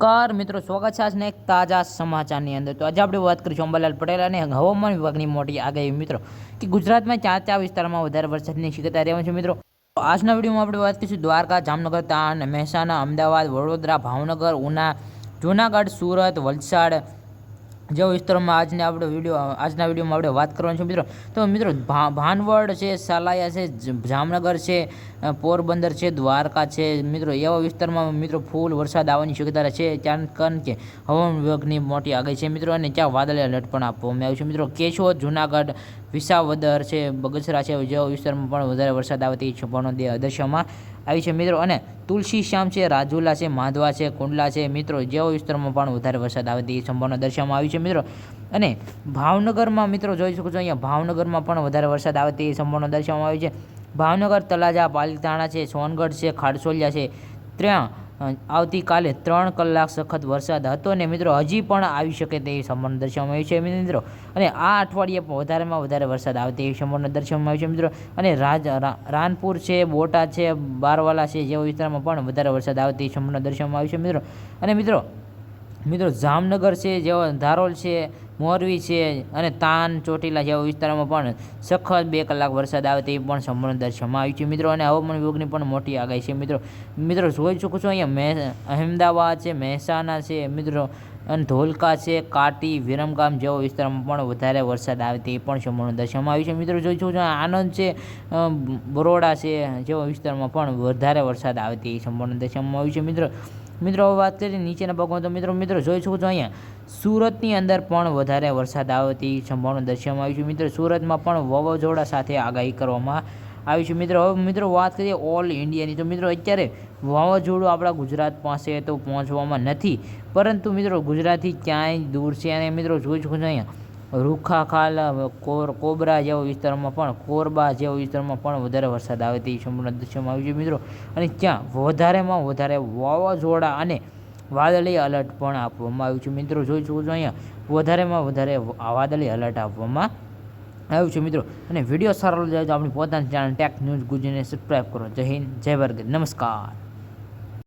નમસ્કાર મિત્રો, સ્વાગત છે આજના એક તાજા સમાચારની અંદર। તો આજે આપણે વાત કરીશું અંબાલાલ પટેલ અને હવામાન વિભાગની મોટી આગાહી મિત્રો કે ગુજરાતમાં 4 વિસ્તારોમાં વધારે વરસાદની શક્યતા રહેવાની છે મિત્રો। આજના વિડીયોમાં આપણે વાત કરીશું દ્વારકા, જામનગર, તાન, મહેસાણા, અમદાવાદ, વડોદરા, ભાવનગર, ઉના, જૂનાગઢ, સુરત, વલસાડ જેવા વિસ્તારોમાં આજના વિડીયોમાં આપણે વાત કરવાની છે મિત્રો। તો મિત્રો ભાનવડ છે, સાલાયા છે, જામનગર છે, પોરબંદર છે, દ્વારકા છે મિત્રો, એવા વિસ્તારમાં મિત્રો ફૂલ વરસાદ આવવાની શક્યતા છે, કારણ કે હવામાન વિભાગની મોટી આગાહી છે મિત્રો। અને ત્યાં વાદળી એલર્ટ પણ આપવામાં આવ્યું છે મિત્રો। કેશોદ, જૂનાગઢ, વિસાવદર છે, બગસરા છે જેવા વિસ્તારમાં પણ વધારે વરસાદ આવે તેવી સંભાવના દર્શાવવામાં આવી છે મિત્રો। અને તુલસી શ્યામ છે, રાજુલા છે, માંધવા છે, કુંડલા છે મિત્રો, જેવા વિસ્તારમાં પણ વધારે વરસાદ આવે તેવી સંભાવના દર્શાવવામાં આવી છે મિત્રો। અને ભાવનગરમાં મિત્રો જોઈ શકો છો, અહીંયા ભાવનગરમાં પણ વધારે વરસાદ આવે તેવી સંભાવના દર્શાવવામાં આવી છે। ભાવનગર, તળાજા, પાલીતાણા છે, સોનગઢ છે, ખારસોલિયા છે, ત્યાં આવતીકાલે 3 કલાક સખત વરસાદ હતો ને મિત્રો હજી પણ આવી શકે તેવી સંભાવના દર્શાવવામાં આવી છે મિત્રો। અને આ અઠવાડિયે વધારેમાં વધારે વરસાદ આવે તેવી સંભાવના દર્શાવવામાં આવી છે મિત્રો। અને રાનપુર છે, બોટાદ છે, બારવાલા છે જેવા વિસ્તારમાં પણ વધારે વરસાદ આવે તેવી સંભાવના દર્શાવવામાં આવી છે મિત્રો। અને મિત્રો જામનગર છે, જેવા ધારોલ છે, મોરબી છે અને તાન, ચોટીલા જેવા વિસ્તારોમાં પણ સખત 2 કલાક વરસાદ આવે તેવી પણ સંભાવના દર્શાવવામાં આવી છે મિત્રો। અને હવામાન વિભાગની પણ મોટી આગાહી છે મિત્રો જોઈ શકો છો, અહીંયા અહેમદાબાદ છે, મહેસાણા છે મિત્રો, અને ધોલકા છે, કાટી, વિરમગામ જેવા વિસ્તારમાં પણ વધારે વરસાદ આવે તેવી પણ સંભાવના દર્શાવવામાં આવી છે મિત્રો। જોઈ શકો છો આણંદ છે, બરોડા છે જેવા વિસ્તારમાં પણ વધારે વરસાદ આવે તેવી સંભાવના દર્શાવવામાં આવી છે મિત્રો। હવે વાત કરીએ નીચેના ભાગમાં, તો મિત્રો જોઈ શકો છો, અહીંયા સુરતની અંદર પણ વધારે વરસાદ આવે તેવી સંભાવના દર્શાવવામાં આવી છે મિત્રો। સુરતમાં પણ વાવાઝોડા સાથે આગાહી કરવામાં આવી છે મિત્રો। હવે મિત્રો વાત કરીએ ઓલ ઇન્ડિયાની, તો મિત્રો અત્યારે વાવાઝોડું આપણા ગુજરાત પાસે તો પહોંચવામાં નથી, પરંતુ મિત્રો ગુજરાતથી ક્યાંય દૂર છે। અને મિત્રો જોઈ શકો છો, અહીંયા રૂખાખાલ, કોબરા જેવા વિસ્તારોમાં પણ, કોરબા જેવા વિસ્તારમાં પણ વધારે વરસાદ આવે તેવી સંભાવના દર્શાવવામાં આવી છે મિત્રો। અને ત્યાં વધારેમાં વધારે વાવાઝોડા અને વાદળી એલર્ટ પણ આપવામાં આવ્યું છે મિત્રો। જોઈ શકો છો, અહીંયા વધારેમાં વધારે વાદળી એલર્ટ આપવામાં આવ્યું છે મિત્રો। અને વિડીયો સારો લાગે તો આપણી પોતાની ચેનલ ટેક ન્યૂઝ ગુજરાતીને સબસ્ક્રાઈબ કરો। જય હિન્દ, જય ભારત, નમસ્કાર।